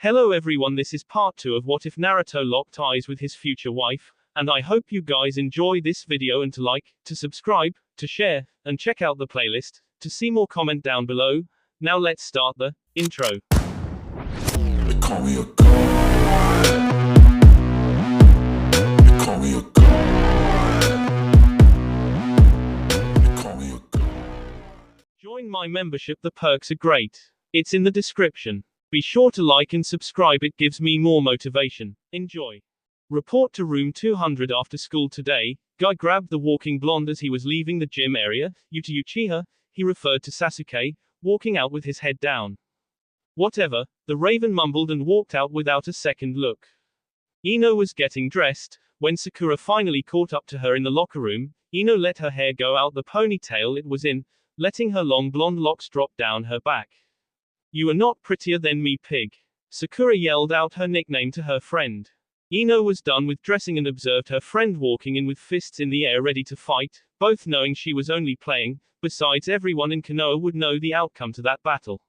Hello everyone, this is part 2 of What If Naruto Locked Eyes with His Future Wife, and I hope you guys enjoy this video and to like, to subscribe, to share, and check out the playlist, to see more comment down below. Now let's start the intro. They call me a god. They call me a god. They call me a god. Join my membership, the perks are great. It's in the description. Be sure to like and subscribe, it gives me more motivation. Enjoy. Report to room 200 after school today. Guy grabbed the walking blonde as he was leaving the gym area. Yuta Uchiha, he referred to Sasuke, walking out with his head down. Whatever, the Raven mumbled and walked out without a second look. Ino was getting dressed. When Sakura finally caught up to her in the locker room, Ino let her hair go out the ponytail it was in, letting her long blonde locks drop down her back. "You are not prettier than me, pig." Sakura yelled out her nickname to her friend. Ino was done with dressing and observed her friend walking in with fists in the air ready to fight, both knowing she was only playing. Besides, everyone in Konoha would know the outcome to that battle.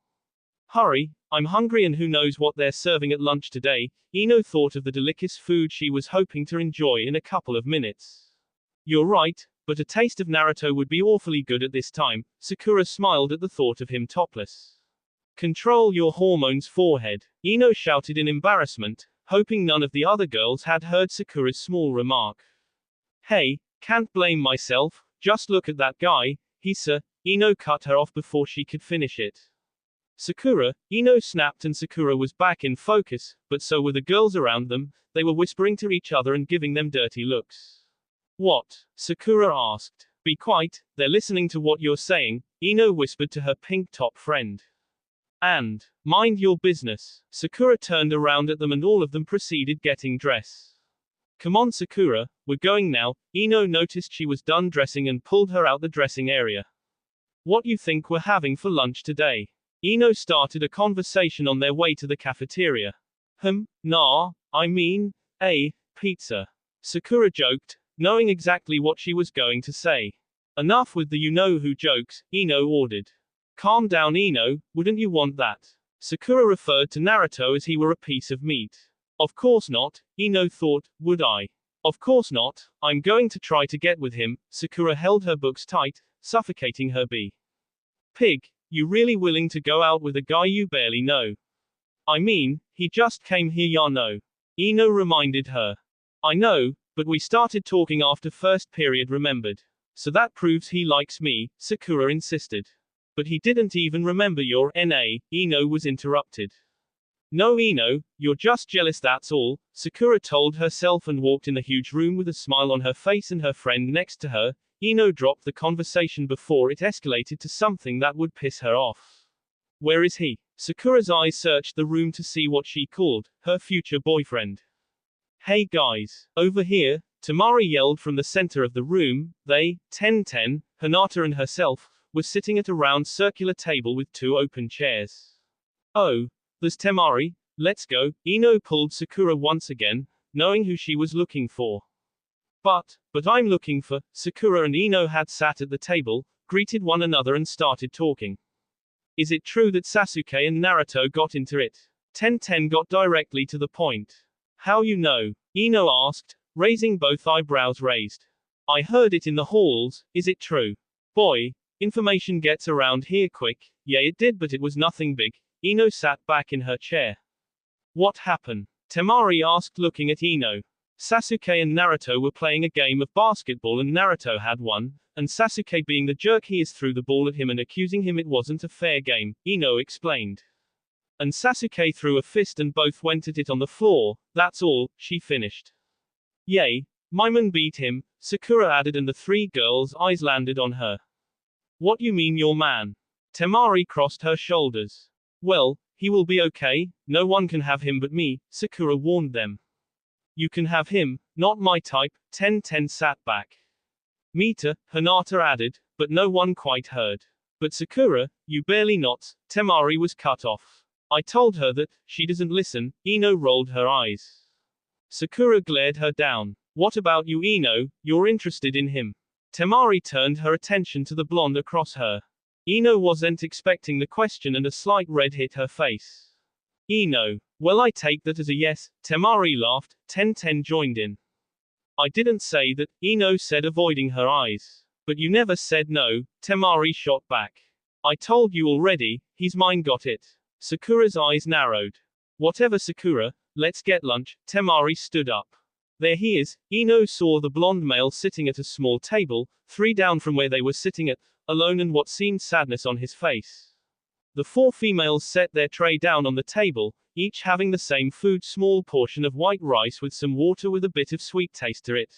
"Hurry, I'm hungry and who knows what they're serving at lunch today." Ino thought of the delicious food she was hoping to enjoy in a couple of minutes. "You're right, but a taste of Naruto would be awfully good at this time." Sakura smiled at the thought of him topless. "Control your hormones, forehead," Ino shouted in embarrassment, hoping none of the other girls had heard Sakura's small remark. "Hey, can't blame myself, just look at that guy, Ino cut her off before she could finish it. "Sakura," Ino snapped, and Sakura was back in focus, but so were the girls around them. They were whispering to each other and giving them dirty looks. "What?" Sakura asked. "Be quiet, they're listening to what you're saying," Ino whispered to her pink top friend. "And mind your business." Sakura turned around at them and all of them proceeded getting dressed. "Come on, Sakura, we're going now." Ino noticed she was done dressing and pulled her out the dressing area. "What you think we're having for lunch today?" Ino started a conversation on their way to the cafeteria. Nah, I mean, pizza." Sakura joked, knowing exactly what she was going to say. "Enough with the you-know-who jokes," Ino ordered. "Calm down, Ino, wouldn't you want that?" Sakura referred to Naruto as he were a piece of meat. "Of course not," Ino thought, "would I? Of course not, I'm going to try to get with him." Sakura held her books tight, suffocating her pig, you really willing to go out with a guy you barely know? "I mean, he just came here, ya know," Ino reminded her. "I know, but we started talking after first period, remembered? So that proves he likes me," Sakura insisted. "But he didn't even remember your NA," Ino was interrupted. "No, Ino, you're just jealous, that's all," Sakura told herself and walked in the huge room with a smile on her face and her friend next to her. Ino dropped the conversation before it escalated to something that would piss her off. "Where is he?" Sakura's eyes searched the room to see what she called her future boyfriend. "Hey guys, over here," Temari yelled from the center of the room. They, Hinata and herself, was sitting at a round circular table with two open chairs. "Oh, there's Temari, let's go." Ino pulled Sakura once again, knowing who she was looking for. But I'm looking for." Sakura and Ino had sat at the table, greeted one another and started talking. "Is it true that Sasuke and Naruto got into it?" Tenten got directly to the point. "How you know?" Ino asked, raising both eyebrows raised. "I heard it in the halls. Is it true?" "Boy, information gets around here quick." "Yeah, it did, but it was nothing big." Ino sat back in her chair. "What happened?" Temari asked, looking at Ino. "Sasuke and Naruto were playing a game of basketball and Naruto had won, and Sasuke, being the jerk he is, threw the ball at him and accusing him it wasn't a fair game," Ino explained. "And Sasuke threw a fist and both went at it on the floor, that's all," she finished. "Yay, my man beat him," Sakura added, and the three girls' eyes landed on her. "What you mean your man?" Temari crossed her shoulders. "Well, he will be okay, no one can have him but me," Sakura warned them. "You can have him, not my type." Tenten sat back. "Mita," Hinata added, but no one quite heard. "But Sakura, you barely not." Temari was cut off. "I told her that." "She doesn't listen." Ino rolled her eyes. Sakura glared her down. "What about you, Ino? You're interested in him?" Temari turned her attention to the blonde across her. Ino wasn't expecting the question and a slight red hit her face. "Ino, Well, I take that as a yes. Temari laughed. Ten joined in. I didn't say that, Ino said, avoiding her eyes. But you never said no, Temari shot back. I told you already, he's mine, got it. Sakura's eyes narrowed. Whatever, Sakura, let's get lunch. Temari stood up. There he is. Ino saw the blonde male sitting at a small table, 3 down from where they were sitting at, alone, and what seemed sadness on his face. The 4 females set their tray down on the table, each having the same food, small portion of white rice with some water with a bit of sweet taste to it.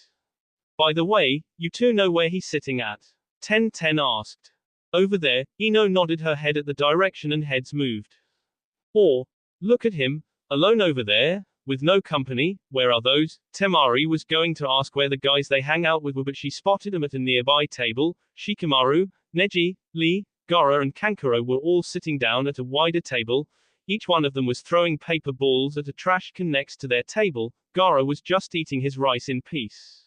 By the way, you two know where he's sitting at? Ten asked. Over there. Ino nodded her head at the direction and heads moved. Or, look at him, alone over there, with no company. Where are those? Temari was going to ask where the guys they hang out with were, but she spotted them at a nearby table. Shikamaru, Neji, Lee, Gara and Kankuro were all sitting down at a wider table. Each one of them was throwing paper balls at a trash can next to their table. Gara was just eating his rice in peace.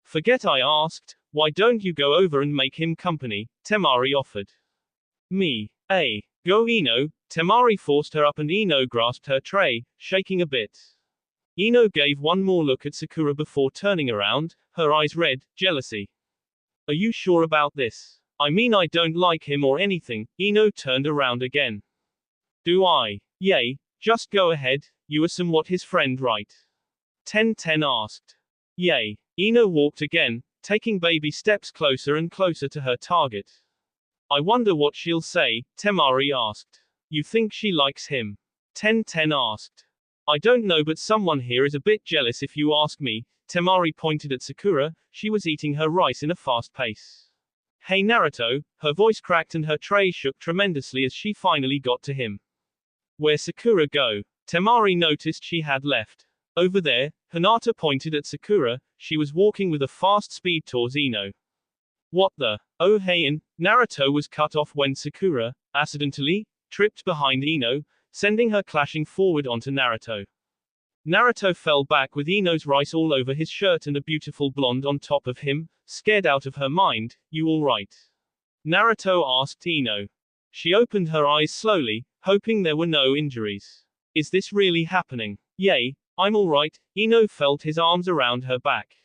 Forget I asked. Why don't you go over and make him company? Temari offered. Me. Go Ino. Temari forced her up and Ino grasped her tray, shaking a bit. Ino gave one more look at Sakura before turning around, her eyes red, jealousy. Are you sure about this? I mean, I don't like him or anything. Ino turned around again. Do I? Yay, just go ahead, you are somewhat his friend, right? Ten asked. Yay. Ino walked again, taking baby steps closer and closer to her target. I wonder what she'll say, Temari asked. You think she likes him? Ten asked. I don't know, but someone here is a bit jealous if you ask me. Temari pointed at Sakura. She was eating her rice in a fast pace. Hey Naruto, her voice cracked and her tray shook tremendously as she finally got to him. Where'd Sakura go? Temari noticed she had left. Over there. Hinata pointed at Sakura. She was walking with a fast speed towards Ino. What the? Oh hey, Naruto was cut off when Sakura, accidentally, tripped behind Ino, sending her clashing forward onto Naruto. Naruto fell back with Ino's rice all over his shirt and a beautiful blonde on top of him, scared out of her mind. You alright? Naruto asked Ino. She opened her eyes slowly, hoping there were no injuries. Is this really happening? Yay, I'm alright. Ino felt his arms around her back.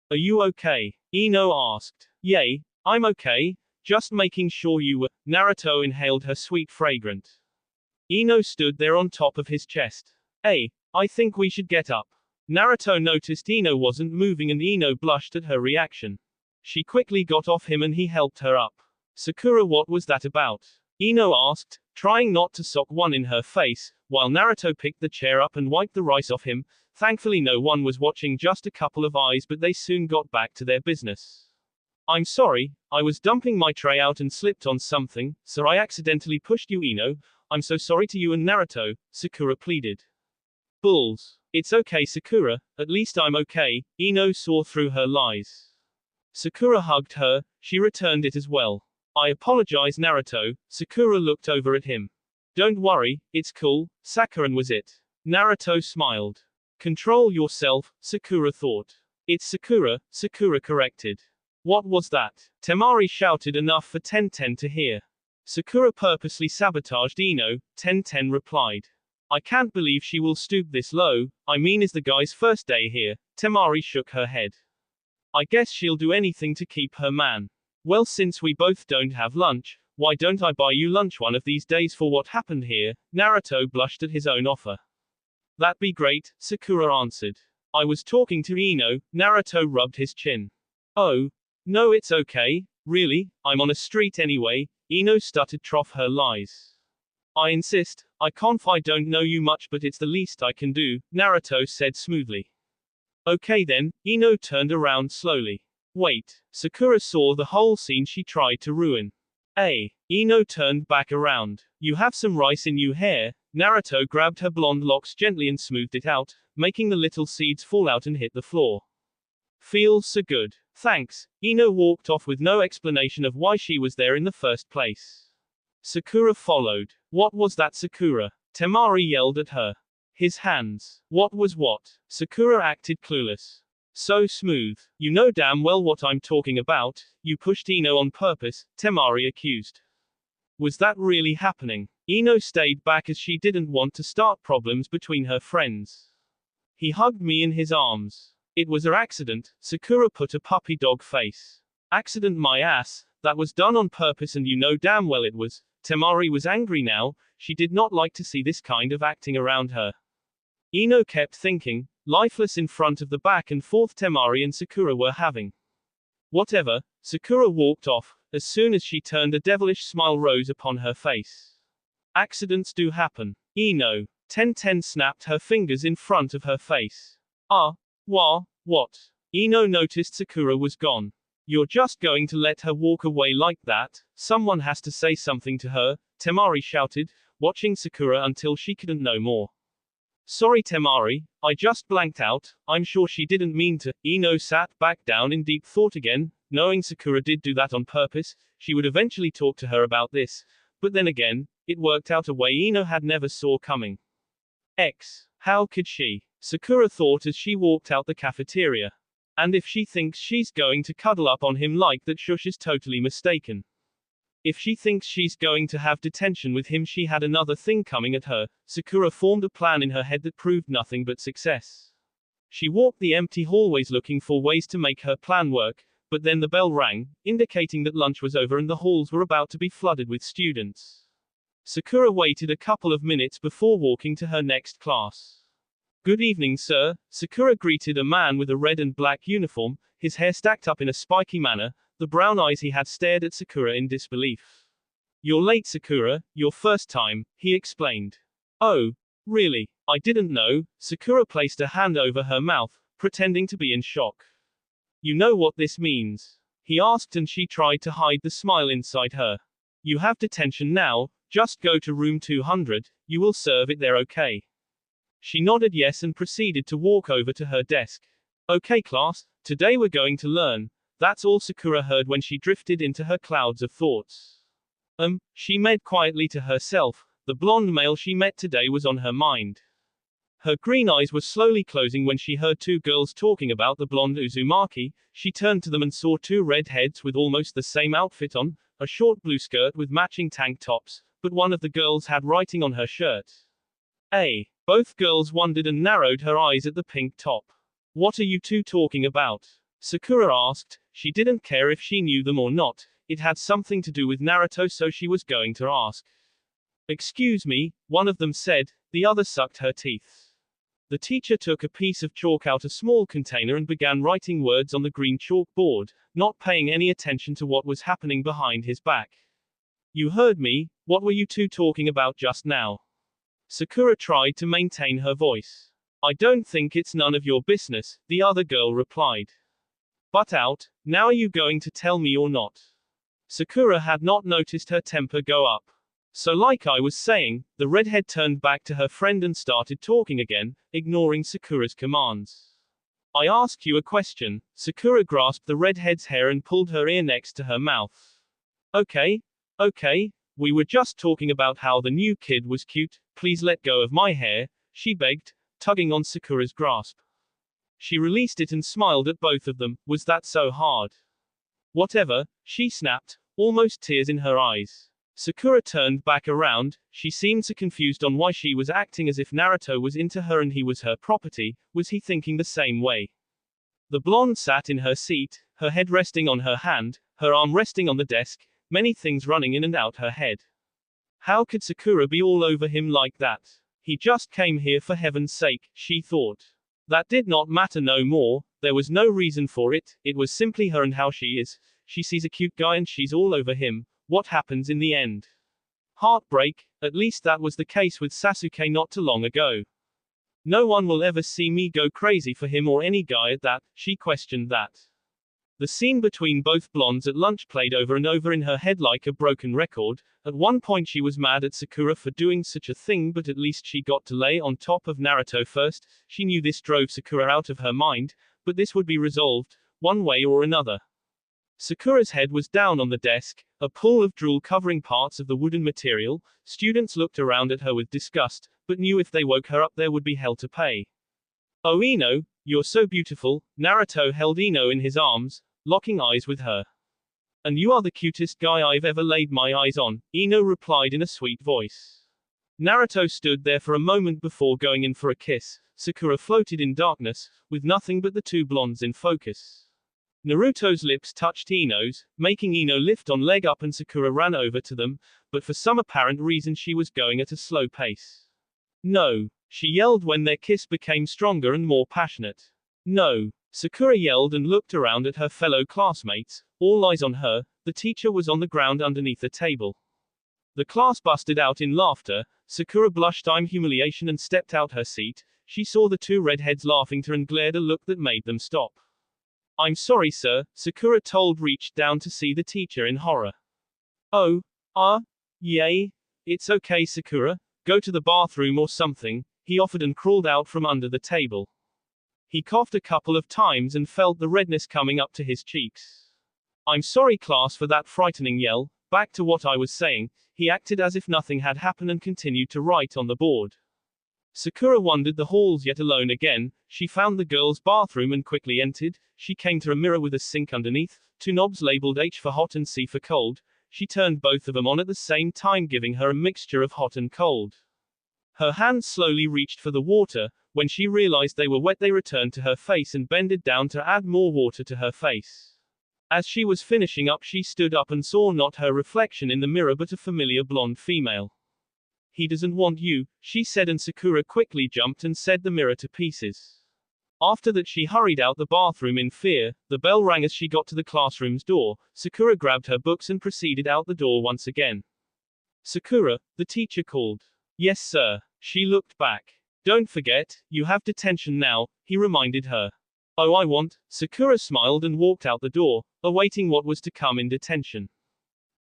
Are you okay? Ino asked. Yay, I'm okay, just making sure you were. Naruto inhaled her sweet fragrance. Ino stood there on top of his chest. Hey, I think we should get up. Naruto noticed Ino wasn't moving and Ino blushed at her reaction. She quickly got off him and he helped her up. Sakura, what was that about? Ino asked, trying not to sock one in her face, while Naruto picked the chair up and wiped the rice off him. Thankfully no one was watching, just a couple of eyes, but they soon got back to their business. I'm sorry, I was dumping my tray out and slipped on something, so I accidentally pushed you, Ino. I'm so sorry to you and Naruto, Sakura pleaded. Bulls. It's okay, Sakura, at least I'm okay. Ino saw through her lies. Sakura hugged her, she returned it as well. I apologize, Naruto. Sakura looked over at him. Don't worry, it's cool. Sakuran was it. Naruto smiled. Control yourself, Sakura thought. It's Sakura, Sakura corrected. What was that? Temari shouted, enough for Ten to hear. Sakura purposely sabotaged Ino, Ten replied. I can't believe she will stoop this low. I mean, is the guy's first day here? Temari shook her head. I guess she'll do anything to keep her man. Well, since we both don't have lunch, why don't I buy you lunch one of these days for what happened here? Naruto blushed at his own offer. That'd be great, Sakura answered. I was talking to Ino. Naruto rubbed his chin. Oh, no, it's okay. Really, I'm on a street anyway. Ino stuttered trough her lies. I insist, I don't know you much, but it's the least I can do, Naruto said smoothly. Okay then. Ino turned around slowly. Wait. Sakura saw the whole scene she tried to ruin. Ino turned back around. You have some rice in your hair. Naruto grabbed her blonde locks gently and smoothed it out, making the little seeds fall out and hit the floor. Feels so good. Thanks. Ino walked off with no explanation of why she was there in the first place. Sakura followed. What was that, Sakura? Temari yelled at her. His hands. What was what? Sakura acted clueless. So smooth. You know damn well what I'm talking about. You pushed Ino on purpose, Temari accused. Was that really happening? Ino stayed back as she didn't want to start problems between her friends. He hugged me in his arms. It was an accident, Sakura put a puppy dog face. Accident my ass, that was done on purpose and you know damn well it was. Temari was angry now, she did not like to see this kind of acting around her. Ino kept thinking, lifeless in front of the back and forth Temari and Sakura were having. Whatever, Sakura walked off. As soon as she turned, a devilish smile rose upon her face. Accidents do happen. Ino. Ten snapped her fingers in front of her face. What? Ino noticed Sakura was gone. You're just going to let her walk away like that? Someone has to say something to her, Temari shouted, watching Sakura until she couldn't no more. Sorry Temari, I just blanked out, I'm sure she didn't mean to. Ino sat back down in deep thought again, knowing Sakura did do that on purpose, she would eventually talk to her about this, but then again, it worked out a way Ino had never saw coming. How could she? Sakura thought as she walked out the cafeteria. And if she thinks she's going to cuddle up on him like that, shush is totally mistaken. If she thinks she's going to have detention with him, she had another thing coming at her. Sakura formed a plan in her head that proved nothing but success. She walked the empty hallways looking for ways to make her plan work, but then the bell rang, indicating that lunch was over and the halls were about to be flooded with students. Sakura waited a couple of minutes before walking to her next class. Good evening, sir. Sakura greeted a man with a red and black uniform, his hair stacked up in a spiky manner, the brown eyes he had stared at Sakura in disbelief. You're late, Sakura, your first time, he explained. Oh, really? I didn't know. Sakura placed a hand over her mouth, pretending to be in shock. You know what this means? He asked, and she tried to hide the smile inside her. You have detention now, just go to room 200, you will serve it there, okay? She nodded yes and proceeded to walk over to her desk. Okay class, today we're going to learn. That's all Sakura heard when she drifted into her clouds of thoughts. She made quietly to herself, the blonde male she met today was on her mind. Her green eyes were slowly closing when she heard two girls talking about the blonde Uzumaki. She turned to them and saw two redheads with almost the same outfit on, a short blue skirt with matching tank tops, but one of the girls had writing on her shirt. Both girls wondered and narrowed her eyes at the pink top. What are you two talking about? Sakura asked. She didn't care if she knew them or not, it had something to do with Naruto, so she was going to ask. Excuse me, one of them said, the other sucked her teeth. The teacher took a piece of chalk out a small container and began writing words on the green chalkboard, not paying any attention to what was happening behind his back. You heard me, what were you two talking about just now? Sakura tried to maintain her voice. I don't think it's none of your business, the other girl replied. Butt out, now are you going to tell me or not? Sakura had not noticed her temper go up. So like I was saying, the redhead turned back to her friend and started talking again, ignoring Sakura's commands. I ask you a question. Sakura grasped the redhead's hair and pulled her ear next to her mouth. Okay, we were just talking about how the new kid was cute, please let go of my hair, she begged, tugging on Sakura's grasp. She released it and smiled at both of them. Was that so hard? Whatever, she snapped, almost tears in her eyes. Sakura turned back around, she seemed so confused on why she was acting as if Naruto was into her and he was her property. Was he thinking the same way? The blonde sat in her seat, her head resting on her hand, her arm resting on the desk, many things running in and out her head. How could Sakura be all over him like that? He just came here for heaven's sake, she thought. That did not matter no more, there was no reason for it, it was simply her and how she is. She sees a cute guy and she's all over him. What happens in the end? Heartbreak, at least that was the case with Sasuke not too long ago. No one will ever see me go crazy for him or any guy at that, she questioned that. The scene between both blondes at lunch played over and over in her head like a broken record. At one point she was mad at Sakura for doing such a thing, but at least she got to lay on top of Naruto first. She knew this drove Sakura out of her mind, but this would be resolved, one way or another. Sakura's head was down on the desk, a pool of drool covering parts of the wooden material. Students looked around at her with disgust, but knew if they woke her up there would be hell to pay. Oh Ino, you're so beautiful. Naruto held Ino in his arms, locking eyes with her. And you are the cutest guy I've ever laid my eyes on, Ino replied in a sweet voice. Naruto stood there for a moment before going in for a kiss. Sakura floated in darkness, with nothing but the two blondes in focus. Naruto's lips touched Ino's, making Ino lift on leg up and Sakura ran over to them, but for some apparent reason she was going at a slow pace. No, she yelled when their kiss became stronger and more passionate. No, Sakura yelled and looked around at her fellow classmates, all eyes on her. The teacher was on the ground underneath the table. The class busted out in laughter. Sakura blushed in humiliation and stepped out her seat. She saw the two redheads laughing to her and glared a look that made them stop. I'm sorry, sir, Sakura told, reached down to see the teacher in horror. Oh, yay. It's okay, Sakura. Go to the bathroom or something, he offered and crawled out from under the table. He coughed a couple of times and felt the redness coming up to his cheeks. I'm sorry, class, for that frightening yell. Back to what I was saying, he acted as if nothing had happened and continued to write on the board. Sakura wandered the halls yet alone again. She found the girls' bathroom and quickly entered. She came to a mirror with a sink underneath, two knobs labeled H for hot and C for cold. She turned both of them on at the same time, giving her a mixture of hot and cold. Her hand slowly reached for the water. When she realized they were wet, they returned to her face and bended down to add more water to her face. As she was finishing up, she stood up and saw not her reflection in the mirror but a familiar blonde female. He doesn't want you, she said, and Sakura quickly jumped and set the mirror to pieces. After that she hurried out the bathroom in fear. The bell rang as she got to the classroom's door. Sakura grabbed her books and proceeded out the door once again. Sakura, the teacher called. Yes, sir. She looked back. Don't forget, you have detention now, he reminded her. Oh, I won't. Sakura smiled and walked out the door, awaiting what was to come in detention.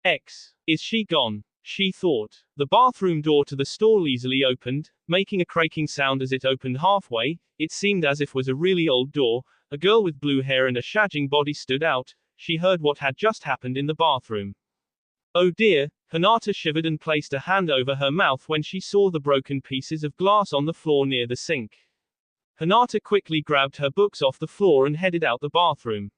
Is she gone? She thought. The bathroom door to the stall easily opened, making a creaking sound as it opened halfway. It seemed as if it was a really old door. A girl with blue hair and a shagging body stood out. She heard what had just happened in the bathroom. Oh dear, Hinata shivered and placed a hand over her mouth when she saw the broken pieces of glass on the floor near the sink. Hinata quickly grabbed her books off the floor and headed out the bathroom.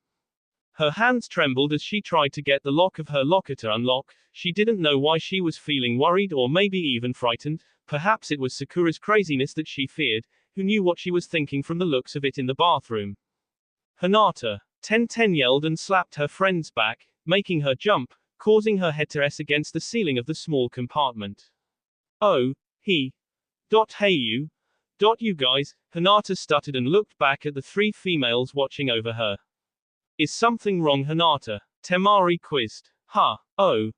Her hands trembled as she tried to get the lock of her locker to unlock. She didn't know why she was feeling worried or maybe even frightened. Perhaps it was Sakura's craziness that she feared. Who knew what she was thinking from the looks of it in the bathroom? Hinata! Ten yelled and slapped her friend's back, making her jump, causing her head to press against the ceiling of the small compartment. Oh, hey you guys, Hinata stuttered and looked back at the three females watching over her. Is something wrong, Hinata? Temari quizzed. Oh.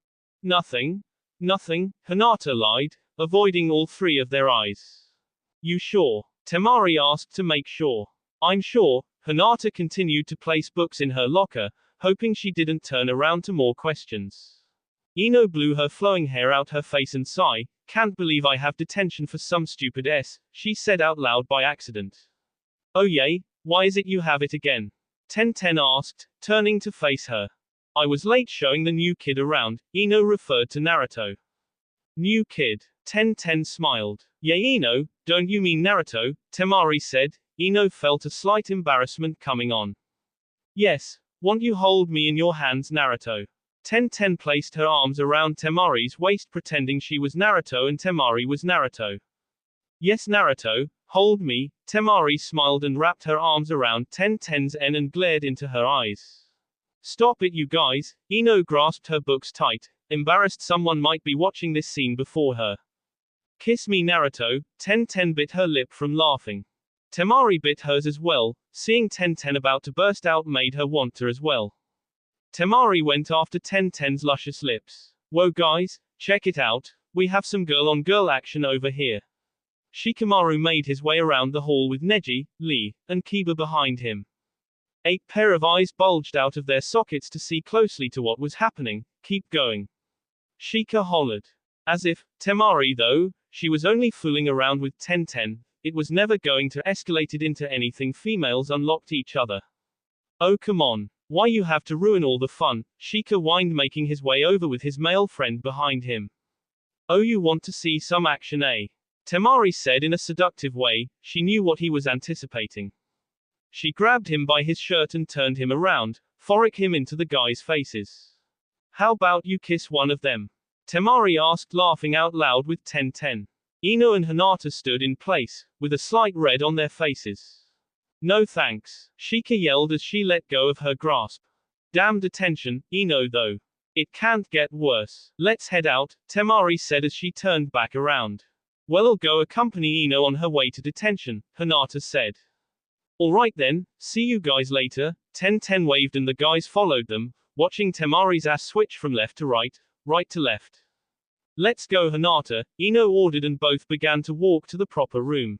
Nothing, Hinata lied, avoiding all three of their eyes. You sure? Temari asked to make sure. I'm sure. Hinata continued to place books in her locker, hoping she didn't turn around to more questions. Ino blew her flowing hair out her face and sighed. Can't believe I have detention for some stupid S, she said out loud by accident. Oh yay, why is it you have it again? Ten asked, turning to face her. I was late showing the new kid around, Ino referred to Naruto. New kid. Ten smiled. Yeah, Ino, don't you mean Naruto? Temari said. Ino felt a slight embarrassment coming on. Yes, won't you hold me in your hands, Naruto? Ten placed her arms around Temari's waist pretending she was Naruto and Temari was Naruto. Yes, Naruto, hold me. Temari smiled and wrapped her arms around Ten's neck and glared into her eyes. Stop it, you guys. Ino grasped her books tight, embarrassed someone might be watching this scene before her. Kiss me, Naruto. Ten bit her lip from laughing. Temari bit hers as well. Seeing Ten about to burst out made her want to as well. Temari went after Ten's luscious lips. Whoa guys, check it out, we have some girl-on-girl action over here. Shikamaru made his way around the hall with Neji, Lee, and Kiba behind him. 8 pair of eyes bulged out of their sockets to see closely to what was happening. Keep going. Shika hollered. As if, Temari though, she was only fooling around with Ten, it was never going to escalate it into anything. Females unlocked each other. Oh come on. Why you have to ruin all the fun? Shika whined, making his way over with his male friend behind him. Oh, you want to see some action, eh? Temari said in a seductive way. She knew what he was anticipating. She grabbed him by his shirt and turned him around, forking him into the guys' faces. How about you kiss one of them? Temari asked, laughing out loud with Ten. Ino and Hinata stood in place, with a slight red on their faces. No thanks, Shika yelled as she let go of her grasp. Damn detention, Ino though. It can't get worse. Let's head out, Temari said as she turned back around. Well, I'll go accompany Ino on her way to detention, Hinata said. Alright then, see you guys later. Ten waved and the guys followed them, watching Temari's ass switch from left to right to left. Let's go, Hinata, Ino ordered, and both began to walk to the proper room.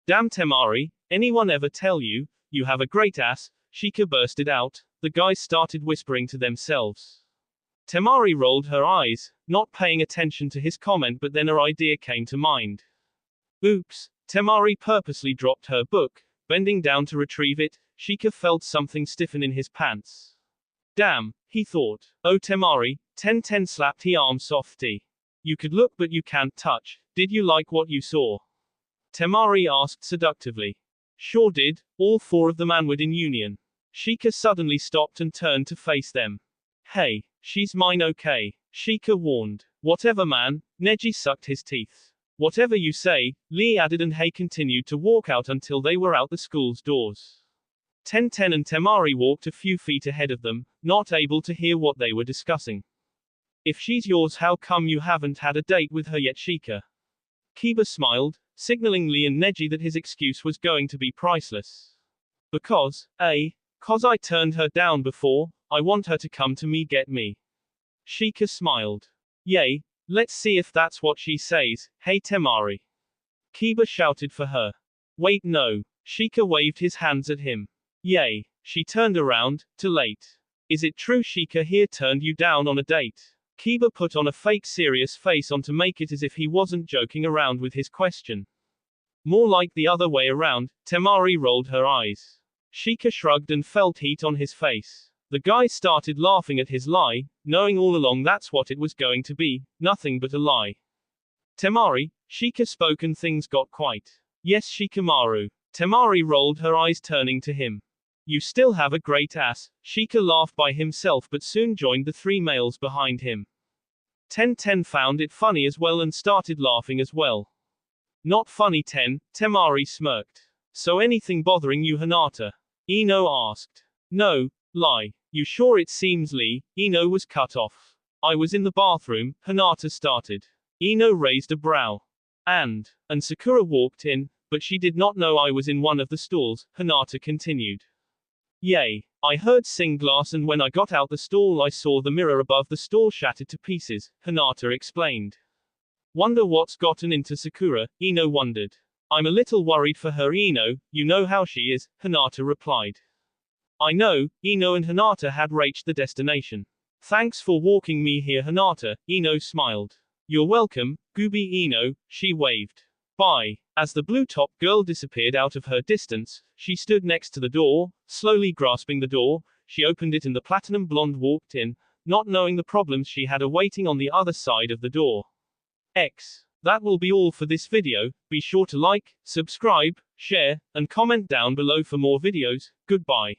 Damn Temari, anyone ever tell you, you have a great ass? Shika bursted out. The guys started whispering to themselves. Temari rolled her eyes, not paying attention to his comment, but then her idea came to mind. Oops, Temari purposely dropped her book. Bending down to retrieve it, Shika felt something stiffen in his pants. Damn, he thought. Oh Temari, Ten slapped his arm softly. You could look but you can't touch. Did you like what you saw? Temari asked seductively. Sure did, all four of them onward in union. Shika suddenly stopped and turned to face them. Hey, she's mine, okay? Shika warned. Whatever man, Neji sucked his teeth. Whatever you say, Lee added, and Hei continued to walk out until they were out the school's doors. Ten and Temari walked a few feet ahead of them, not able to hear what they were discussing. If she's yours, how come you haven't had a date with her yet, Shika? Kiba smiled, signaling Lee and Neji that his excuse was going to be priceless. Because I turned her down before, I want her to come to me, get me. Shika smiled. Yay, let's see if that's what she says. Hey Temari. Kiba shouted for her. Wait, no. Shika waved his hands at him. Yay. She turned around, too late. Is it true Shika here turned you down on a date? Kiba put on a fake serious face on to make it as if he wasn't joking around with his question. More like the other way around, Temari rolled her eyes. Shika shrugged and felt heat on his face. The guy started laughing at his lie, knowing all along that's what it was going to be, nothing but a lie. Temari, Shika spoke and things got quiet. Yes Shikamaru. Temari rolled her eyes, turning to him. You still have a great ass. Shika laughed by himself but soon joined the three males behind him. Ten found it funny as well and started laughing as well. Not funny Temari smirked. So anything bothering you, Hinata? Ino asked. No, lie. You sure? It seems Lee. Ino was cut off. I was in the bathroom, Hinata started. Ino raised a brow. And Sakura walked in, but she did not know I was in one of the stalls, Hinata continued. Yay. I heard sing glass, and when I got out the stall I saw the mirror above the stall shattered to pieces, Hinata explained. Wonder what's gotten into Sakura, Ino wondered. I'm a little worried for her, Ino, you know how she is, Hinata replied. I know, Ino and Hinata had reached the destination. Thanks for walking me here, Hinata, Ino smiled. You're welcome, Gooby Ino, she waved. Bye. As the blue-top girl disappeared out of her distance, she stood next to the door, slowly grasping the door. She opened it and the platinum blonde walked in, not knowing the problems she had awaiting on the other side of the door. That will be all for this video. Be sure to like, subscribe, share, and comment down below for more videos. Goodbye.